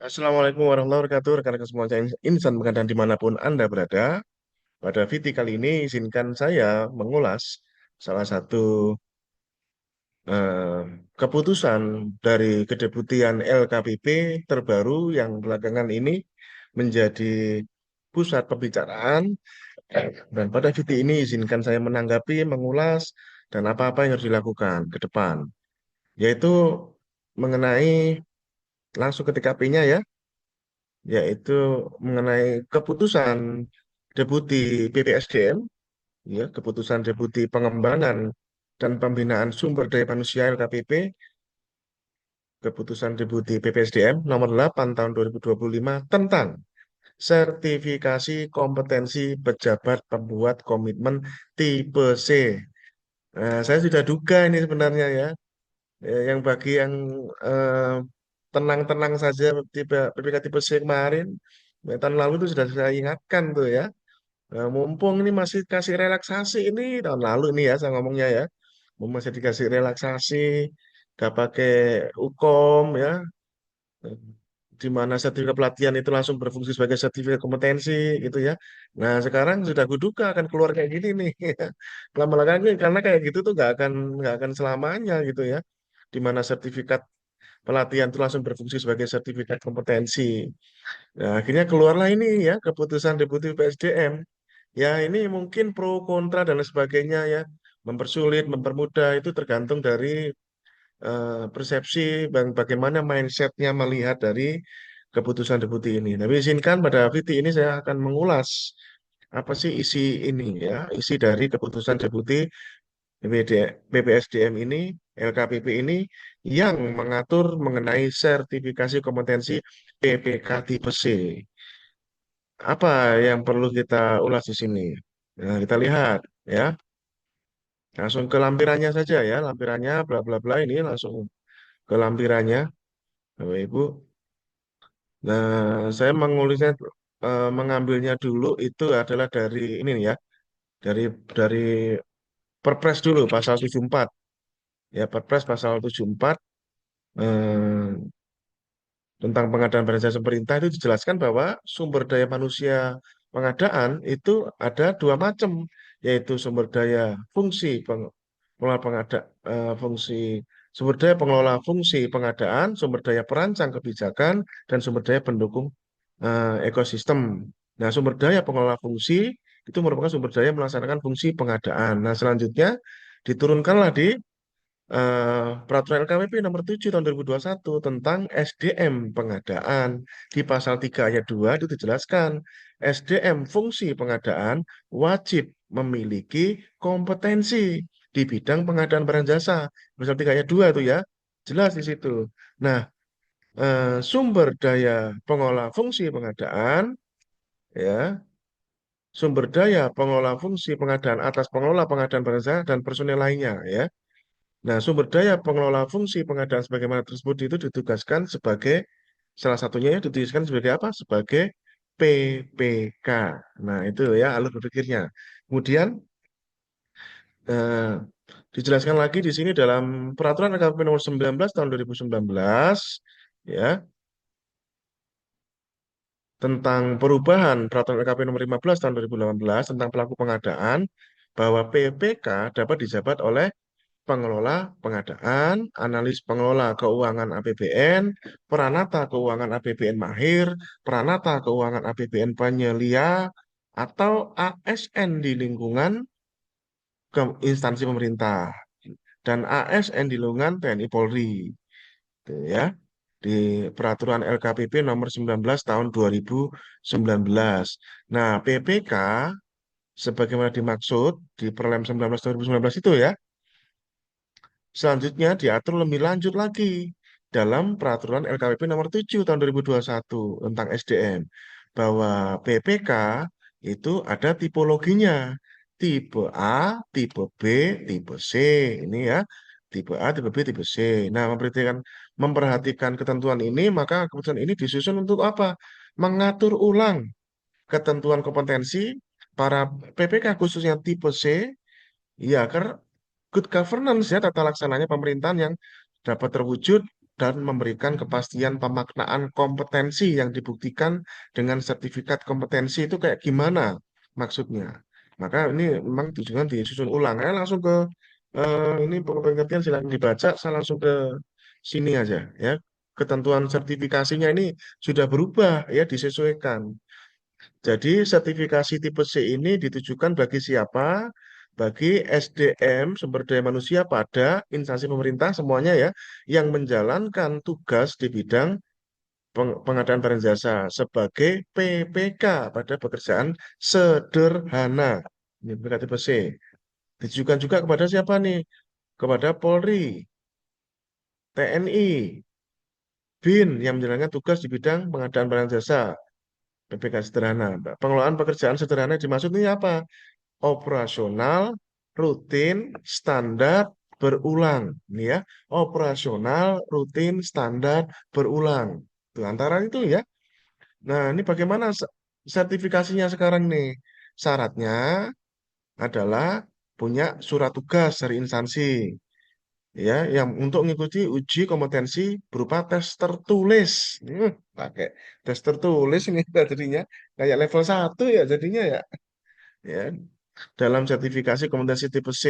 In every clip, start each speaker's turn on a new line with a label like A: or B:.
A: Assalamualaikum warahmatullahi wabarakatuh, rekan-rekan semua insan pengadaan dimanapun Anda berada. Pada video kali ini, izinkan saya mengulas salah satu eh, keputusan dari kedeputian LKPP terbaru yang belakangan ini menjadi pusat pembicaraan. Dan pada video ini, izinkan saya menanggapi, mengulas, dan apa-apa yang harus dilakukan ke depan, yaitu mengenai langsung ke TKP-nya ya, yaitu mengenai keputusan Deputi BPSDM, ya, keputusan Deputi Pengembangan dan Pembinaan Sumber Daya Manusia LKPP, keputusan Deputi BPSDM nomor 8 tahun 2025 tentang sertifikasi kompetensi pejabat pembuat komitmen tipe C. Saya sudah duga ini sebenarnya ya. Yang bagi yang eh, tenang-tenang saja tipe PPK tipe C kemarin, tahun lalu itu sudah saya ingatkan tuh ya. Mumpung ini masih kasih relaksasi ini tahun lalu ini ya saya ngomongnya ya. Mumpung masih dikasih relaksasi, gak pakai UKOM ya, di mana sertifikat pelatihan itu langsung berfungsi sebagai sertifikat kompetensi gitu ya. Nah sekarang sudah kuduga akan keluar kayak gini nih. Lama-lama karena kayak gitu tuh nggak akan selamanya gitu ya. Di mana sertifikat pelatihan itu langsung berfungsi sebagai sertifikat kompetensi. Nah, akhirnya keluarlah ini ya keputusan Deputi PSDM. Ya ini mungkin pro kontra dan lain sebagainya ya, mempersulit, mempermudah itu tergantung dari persepsi bagaimana mindsetnya melihat dari keputusan Deputi ini. Tapi izinkan pada video ini saya akan mengulas apa sih isi ini ya, isi dari keputusan Deputi BPD BPSDM ini, LKPP ini yang mengatur mengenai sertifikasi kompetensi PPK tipe C. Apa yang perlu kita ulas di sini? Nah, kita lihat ya, langsung ke lampirannya saja ya, lampirannya bla bla bla ini langsung ke lampirannya, Bapak Ibu. Nah, saya mengambilnya dulu itu adalah dari ini nih ya, dari Perpres dulu pasal 74 ya, Perpres pasal 74 eh, tentang pengadaan barang jasa pemerintah itu dijelaskan bahwa sumber daya manusia pengadaan itu ada dua macam, yaitu sumber daya fungsi pengelola fungsi sumber daya pengelola fungsi pengadaan, sumber daya perancang kebijakan, dan sumber daya pendukung ekosistem. Nah, sumber daya pengelola fungsi itu merupakan sumber daya melaksanakan fungsi pengadaan. Nah, selanjutnya diturunkanlah di Peraturan LKWP nomor 7 tahun 2021 tentang SDM pengadaan. Di pasal 3 ayat 2 itu dijelaskan, SDM fungsi pengadaan wajib memiliki kompetensi di bidang pengadaan barang jasa. Pasal 3 ayat 2 itu ya, jelas di situ. Nah, sumber daya pengolah fungsi pengadaan, ya, sumber daya pengelola fungsi pengadaan atas pengelola pengadaan barang jasa dan personel lainnya, ya. Nah, sumber daya pengelola fungsi pengadaan sebagaimana tersebut itu ditugaskan sebagai salah satunya ya ditugaskan sebagai apa? Sebagai PPK. Nah, itu ya alur berpikirnya. Kemudian eh, dijelaskan lagi di sini dalam Peraturan LKP nomor 19 tahun 2019 ya tentang perubahan Peraturan LKP nomor 15 tahun 2018 tentang pelaku pengadaan bahwa PPK dapat dijabat oleh pengelola pengadaan, analis pengelola keuangan APBN, peranata keuangan APBN mahir, peranata keuangan APBN penyelia, atau ASN di lingkungan ke instansi pemerintah dan ASN di lingkungan TNI Polri. Gitu ya. Di peraturan LKPP nomor 19 tahun 2019. Nah, PPK sebagaimana dimaksud di Perlem 19 2019 itu ya, selanjutnya diatur lebih lanjut lagi dalam peraturan LKPP nomor 7 tahun 2021 tentang SDM bahwa PPK itu ada tipologinya. Tipe A, tipe B, tipe C. Ini ya, tipe A, tipe B, tipe C. Nah, memperhatikan ketentuan ini, maka keputusan ini disusun untuk apa? Mengatur ulang ketentuan kompetensi para PPK khususnya tipe C, ya, agar good governance ya tata laksananya pemerintahan yang dapat terwujud dan memberikan kepastian pemaknaan kompetensi yang dibuktikan dengan sertifikat kompetensi itu kayak gimana maksudnya. Maka ini memang tujuan disusun ulang. Langsung ke ini pengertian silakan dibaca, saya langsung ke sini aja ya. Ketentuan sertifikasinya ini sudah berubah ya, disesuaikan. Jadi sertifikasi tipe C ini ditujukan bagi siapa? Bagi SDM, sumber daya manusia pada instansi pemerintah semuanya ya, yang menjalankan tugas di bidang pengadaan barang jasa sebagai PPK pada pekerjaan sederhana. Ini PPK tipe C. Ditujukan juga kepada siapa nih? Kepada Polri, TNI, BIN yang menjalankan tugas di bidang pengadaan barang jasa, PPK sederhana. Pengelolaan pekerjaan sederhana dimaksud ini apa? Operasional, rutin, standar, berulang. Ini ya, operasional, rutin, standar, berulang. Tuh, antara itu ya. Nah, ini bagaimana sertifikasinya sekarang nih? Syaratnya adalah punya surat tugas dari instansi ya yang untuk mengikuti uji kompetensi berupa tes tertulis. Pakai tes tertulis ini jadinya kayak level 1 ya jadinya ya. Ya, dalam sertifikasi kompetensi tipe C.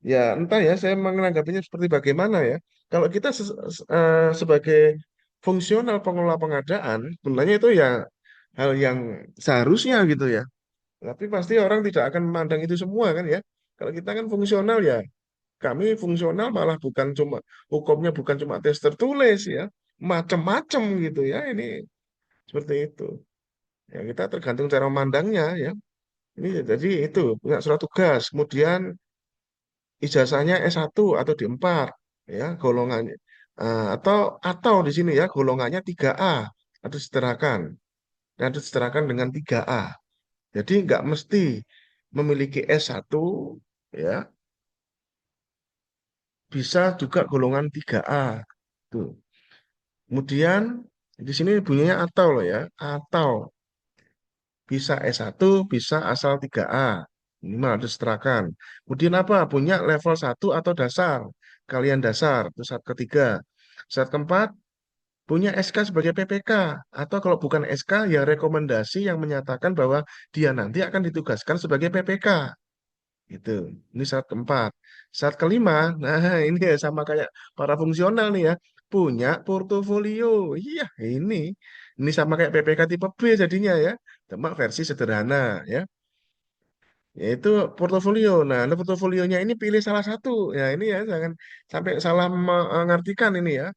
A: Ya, entah ya, saya menanggapinya seperti bagaimana ya. Kalau kita sebagai fungsional pengelola pengadaan, sebenarnya itu ya hal yang seharusnya gitu ya. Tapi pasti orang tidak akan memandang itu semua kan ya. Kalau kita kan fungsional ya, kami fungsional malah bukan cuma hukumnya bukan cuma tes tertulis ya, macam-macam gitu ya. Ini seperti itu. Ya kita tergantung cara memandangnya ya. Ini jadi itu punya surat tugas, kemudian ijazahnya S1 atau D4 ya golongannya. Atau di sini ya golongannya 3A atau disederhanakan dan disederhanakan dengan 3A. Jadi nggak mesti memiliki S1 ya, bisa juga golongan 3A. Tuh. Kemudian di sini bunyinya atau loh ya, atau bisa S1, bisa asal 3A. Minimal harus seterakan. Kemudian apa? Punya level 1 atau dasar. Kalian dasar. Itu syarat ketiga. Syarat keempat, punya SK sebagai PPK. Atau kalau bukan SK, ya rekomendasi yang menyatakan bahwa dia nanti akan ditugaskan sebagai PPK. Itu. Ini syarat keempat. Syarat kelima, nah ini ya sama kayak para fungsional nih ya. Punya portofolio. Iya, ini. Ini sama kayak PPK tipe B jadinya ya. Cuma versi sederhana ya. Yaitu portofolio. Nah, portofolionya ini pilih salah satu. Ya, ini ya jangan sampai salah mengartikan ini ya.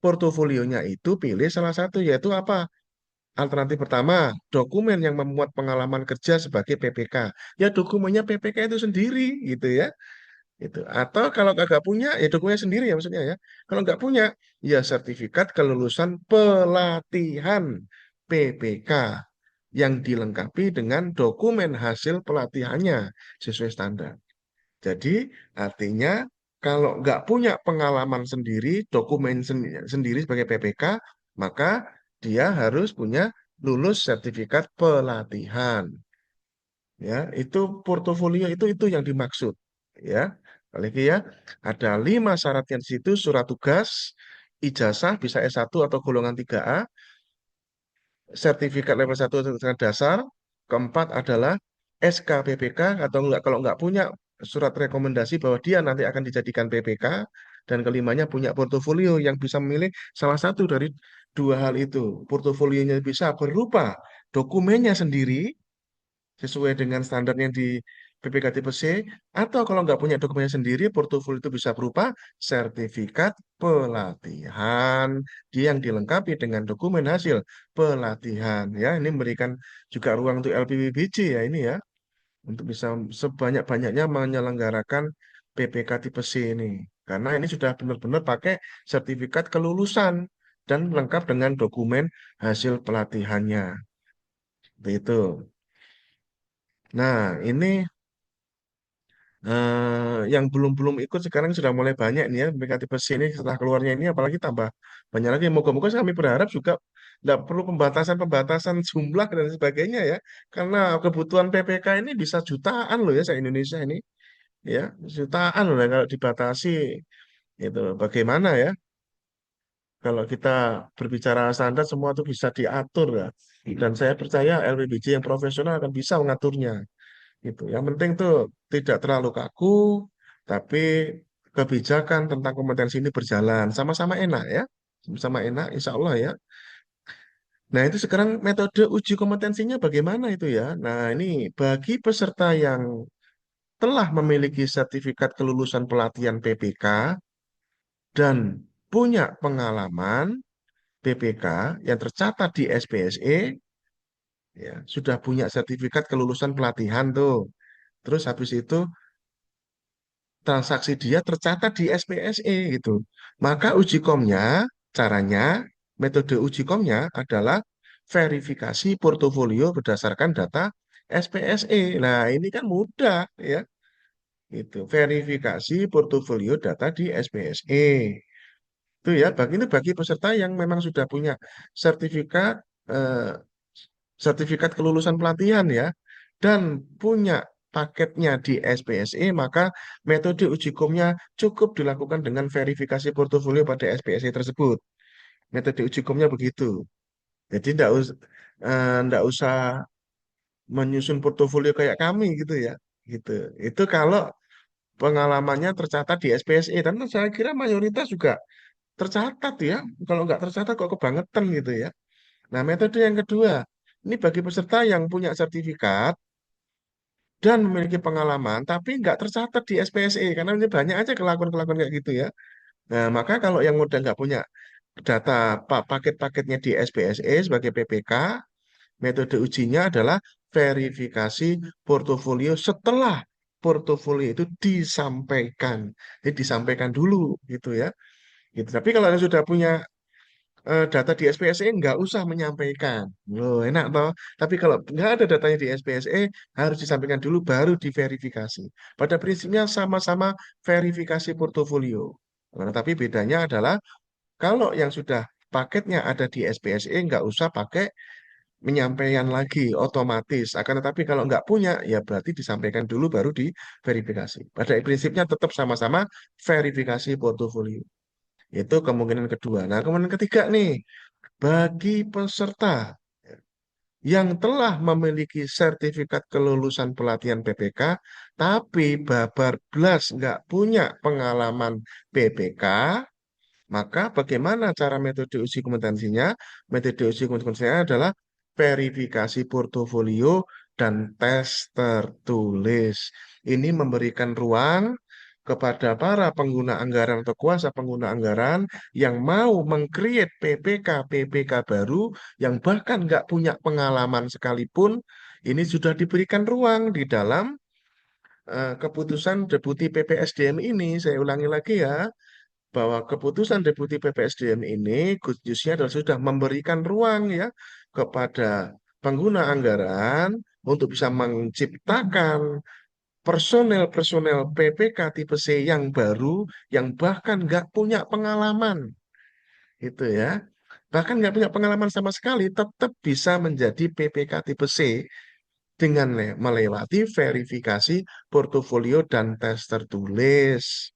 A: Portofolionya itu pilih salah satu yaitu apa? Alternatif pertama, dokumen yang memuat pengalaman kerja sebagai PPK. Ya dokumennya PPK itu sendiri gitu ya. Itu. Atau kalau nggak punya, ya dokumennya sendiri ya maksudnya ya. Kalau nggak punya, ya sertifikat kelulusan pelatihan PPK yang dilengkapi dengan dokumen hasil pelatihannya sesuai standar. Jadi artinya kalau nggak punya pengalaman sendiri, dokumen sendiri sebagai PPK, maka dia harus punya lulus sertifikat pelatihan. Ya, itu portofolio itu yang dimaksud. Ya, lagi ya, ada 5 syaratnya di situ: surat tugas, ijazah bisa S1 atau golongan 3A, sertifikat level 1 sertifikat dasar. Keempat adalah SKPPK atau enggak kalau enggak punya surat rekomendasi bahwa dia nanti akan dijadikan PPK. Dan kelimanya punya portofolio yang bisa memilih salah satu dari dua hal itu. Portofolionya bisa berupa dokumennya sendiri sesuai dengan standarnya di PPK tipe C, atau kalau nggak punya dokumennya sendiri, portofolio itu bisa berupa sertifikat pelatihan dia yang dilengkapi dengan dokumen hasil pelatihan. Ya, ini memberikan juga ruang untuk LPWBJ ya ini ya, untuk bisa sebanyak-banyaknya menyelenggarakan PPK tipe C ini. Karena ini sudah benar-benar pakai sertifikat kelulusan dan lengkap dengan dokumen hasil pelatihannya. Seperti itu. Nah, ini yang belum-belum ikut sekarang sudah mulai banyak nih ya BKT Besi ini setelah keluarnya ini apalagi tambah banyak lagi. Moga-moga kami berharap juga tidak perlu pembatasan-pembatasan jumlah dan sebagainya ya. Karena kebutuhan PPK ini bisa jutaan loh ya se-Indonesia ini ya. Jutaan loh ya kalau dibatasi itu bagaimana ya? Kalau kita berbicara standar, semua itu bisa diatur ya. Dan saya percaya LPBJ yang profesional akan bisa mengaturnya. Gitu. Yang penting tuh tidak terlalu kaku, tapi kebijakan tentang kompetensi ini berjalan sama-sama enak ya, sama-sama enak, insya Allah ya. Nah itu sekarang metode uji kompetensinya bagaimana itu ya? Nah ini bagi peserta yang telah memiliki sertifikat kelulusan pelatihan PPK dan punya pengalaman PPK yang tercatat di SPSE, ya sudah punya sertifikat kelulusan pelatihan tuh. Terus habis itu transaksi dia tercatat di SPSE gitu. Maka uji komnya, caranya, metode uji komnya adalah verifikasi portofolio berdasarkan data SPSE. Nah, ini kan mudah ya. Itu verifikasi portofolio data di SPSE. Itu ya, bagi peserta yang memang sudah punya sertifikat eh, sertifikat kelulusan pelatihan ya, dan punya paketnya di SPSE, maka metode uji komnya cukup dilakukan dengan verifikasi portofolio pada SPSE tersebut. Metode uji komnya begitu. Jadi nggak usah menyusun portofolio kayak kami gitu ya. Gitu. Itu kalau pengalamannya tercatat di SPSE, dan saya kira mayoritas juga tercatat ya. Kalau nggak tercatat kok kebangetan gitu ya. Nah, metode yang kedua, ini bagi peserta yang punya sertifikat dan memiliki pengalaman, tapi nggak tercatat di SPSE, karena ini banyak aja kelakuan-kelakuan kayak gitu ya. Nah, maka kalau yang udah nggak punya data paket-paketnya di SPSE sebagai PPK, metode ujinya adalah verifikasi portofolio setelah portofolio itu disampaikan. Jadi disampaikan dulu gitu ya. Gitu. Tapi kalau yang sudah punya data di SPSE nggak usah menyampaikan. Loh, enak toh. Tapi kalau nggak ada datanya di SPSE, harus disampaikan dulu baru diverifikasi. Pada prinsipnya sama-sama verifikasi portofolio. Nah, tapi bedanya adalah kalau yang sudah paketnya ada di SPSE nggak usah pakai menyampaikan lagi otomatis. Akan tetapi kalau nggak punya, ya berarti disampaikan dulu baru diverifikasi. Pada prinsipnya tetap sama-sama verifikasi portofolio. Itu kemungkinan kedua. Nah, kemungkinan ketiga nih, bagi peserta yang telah memiliki sertifikat kelulusan pelatihan PPK, tapi babar blas nggak punya pengalaman PPK, maka bagaimana cara metode uji kompetensinya? Metode uji kompetensinya adalah verifikasi portofolio dan tes tertulis. Ini memberikan ruang kepada para pengguna anggaran atau kuasa pengguna anggaran yang mau meng-create PPK baru yang bahkan nggak punya pengalaman sekalipun, ini sudah diberikan ruang di dalam keputusan Deputi PPSDM ini. Saya ulangi lagi ya, bahwa keputusan Deputi PPSDM ini khususnya adalah sudah memberikan ruang ya kepada pengguna anggaran untuk bisa menciptakan personel-personel PPK tipe C yang baru yang bahkan nggak punya pengalaman itu ya. Bahkan nggak punya pengalaman sama sekali tetap bisa menjadi PPK tipe C dengan melewati verifikasi portofolio dan tes tertulis.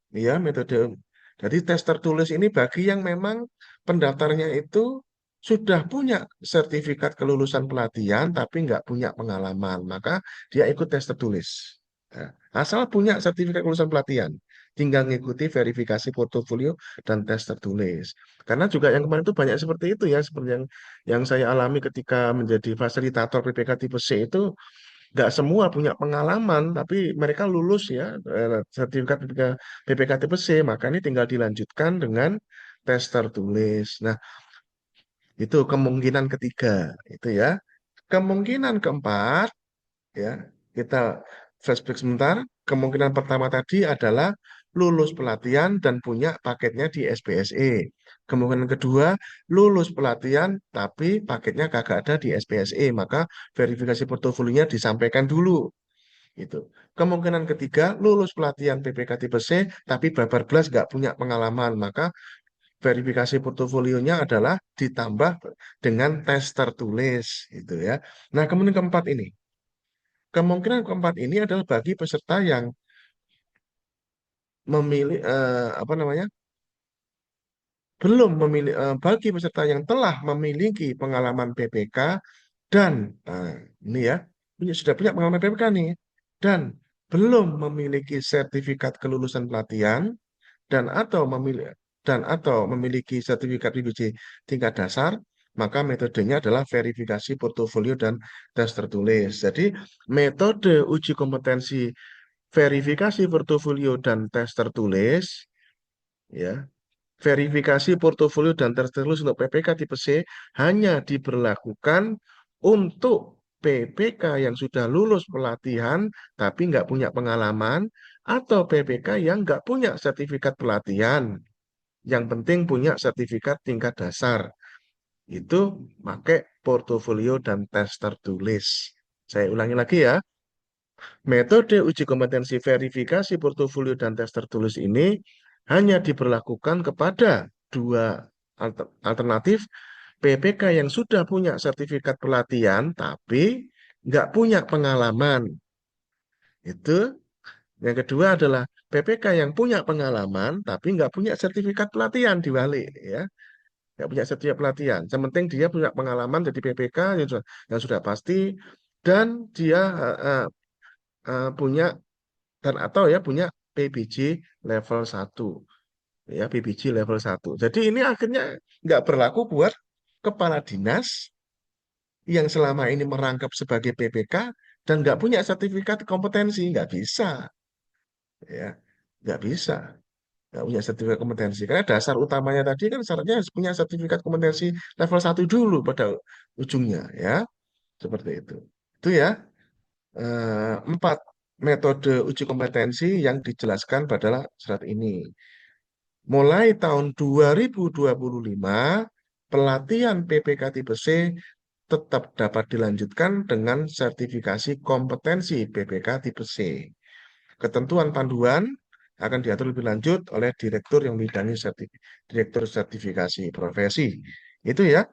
A: Ya, metode. Jadi tes tertulis ini bagi yang memang pendaftarnya itu sudah punya sertifikat kelulusan pelatihan tapi nggak punya pengalaman, maka dia ikut tes tertulis. Ya, asal punya sertifikat kelulusan pelatihan, tinggal ngikuti verifikasi portofolio dan tes tertulis. Karena juga yang kemarin itu banyak seperti itu ya, seperti yang saya alami ketika menjadi fasilitator PPK tipe C itu nggak semua punya pengalaman, tapi mereka lulus ya sertifikat PPK tipe C, maka ini tinggal dilanjutkan dengan tes tertulis. Nah, itu kemungkinan ketiga, itu ya. Kemungkinan keempat, ya, kita flashback sebentar. Kemungkinan pertama tadi adalah lulus pelatihan dan punya paketnya di SPSE. Kemungkinan kedua, lulus pelatihan tapi paketnya kagak ada di SPSE, maka verifikasi portofolionya disampaikan dulu. Itu. Kemungkinan ketiga, lulus pelatihan PPK tipe C, tapi babar belas nggak punya pengalaman, maka verifikasi portofolionya adalah ditambah dengan tes tertulis, gitu ya. Nah, kemungkinan keempat ini adalah bagi peserta yang memilih apa namanya bagi peserta yang telah memiliki pengalaman PPK dan ini ya sudah punya pengalaman PPK nih dan belum memiliki sertifikat kelulusan pelatihan dan atau memiliki sertifikat PBJ tingkat dasar, maka metodenya adalah verifikasi portofolio dan tes tertulis. Jadi metode uji kompetensi verifikasi portofolio dan tes tertulis, ya, verifikasi portofolio dan tes tertulis untuk PPK tipe C hanya diberlakukan untuk PPK yang sudah lulus pelatihan tapi nggak punya pengalaman atau PPK yang nggak punya sertifikat pelatihan. Yang penting punya sertifikat tingkat dasar. Itu pakai portofolio dan tes tertulis. Saya ulangi lagi ya. Metode uji kompetensi verifikasi portofolio dan tes tertulis ini hanya diberlakukan kepada dua alternatif PPK yang sudah punya sertifikat pelatihan tapi nggak punya pengalaman. Itu yang kedua adalah PPK yang punya pengalaman tapi nggak punya sertifikat pelatihan dibalik ya. Nggak punya sertifikat pelatihan. Yang penting dia punya pengalaman jadi PPK yang sudah pasti dan dia punya dan atau ya punya PBJ level 1 ya PBJ level 1. Jadi ini akhirnya nggak berlaku buat kepala dinas yang selama ini merangkap sebagai PPK dan nggak punya sertifikat kompetensi, nggak bisa ya, nggak bisa. Nggak punya sertifikat kompetensi. Karena dasar utamanya tadi kan syaratnya harus punya sertifikat kompetensi level 1 dulu pada ujungnya ya. Seperti itu. Itu ya, empat metode uji kompetensi yang dijelaskan pada surat ini. Mulai tahun 2025, pelatihan PPK tipe C tetap dapat dilanjutkan dengan sertifikasi kompetensi PPK tipe C. Ketentuan panduan akan diatur lebih lanjut oleh direktur yang membidangi direktur sertifikasi profesi. Itu ya,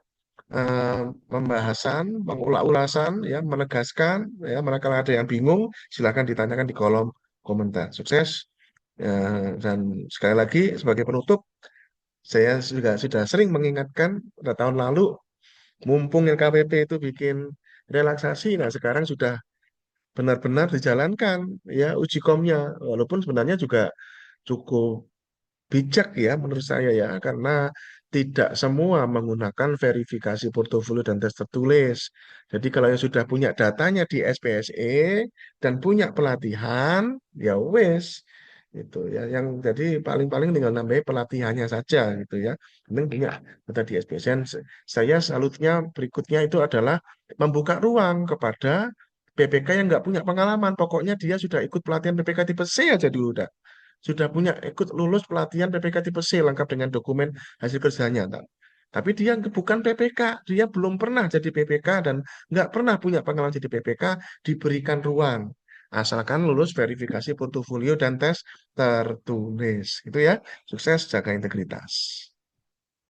A: eh, pembahasan, pengulas-ulasan, ya, menegaskan, ya, manakala ada yang bingung, silakan ditanyakan di kolom komentar. Sukses. Dan sekali lagi sebagai penutup, saya sudah sering mengingatkan pada tahun lalu, mumpung LKPP itu bikin relaksasi, nah sekarang sudah benar-benar dijalankan ya uji komnya, walaupun sebenarnya juga cukup bijak ya menurut saya ya karena tidak semua menggunakan verifikasi portofolio dan tes tertulis. Jadi kalau yang sudah punya datanya di SPSE dan punya pelatihan ya wes itu ya yang jadi paling-paling tinggal nambahin pelatihannya saja gitu ya. Penting punya data di SPSE. Dan saya salutnya berikutnya itu adalah membuka ruang kepada PPK yang nggak punya pengalaman. Pokoknya dia sudah ikut pelatihan PPK tipe C aja dulu dah sudah punya ikut lulus pelatihan PPK tipe C lengkap dengan dokumen hasil kerjanya. Tapi dia bukan PPK, dia belum pernah jadi PPK dan nggak pernah punya pengalaman jadi PPK, diberikan ruang. Asalkan lulus verifikasi portofolio dan tes tertulis. Itu ya, sukses jaga integritas.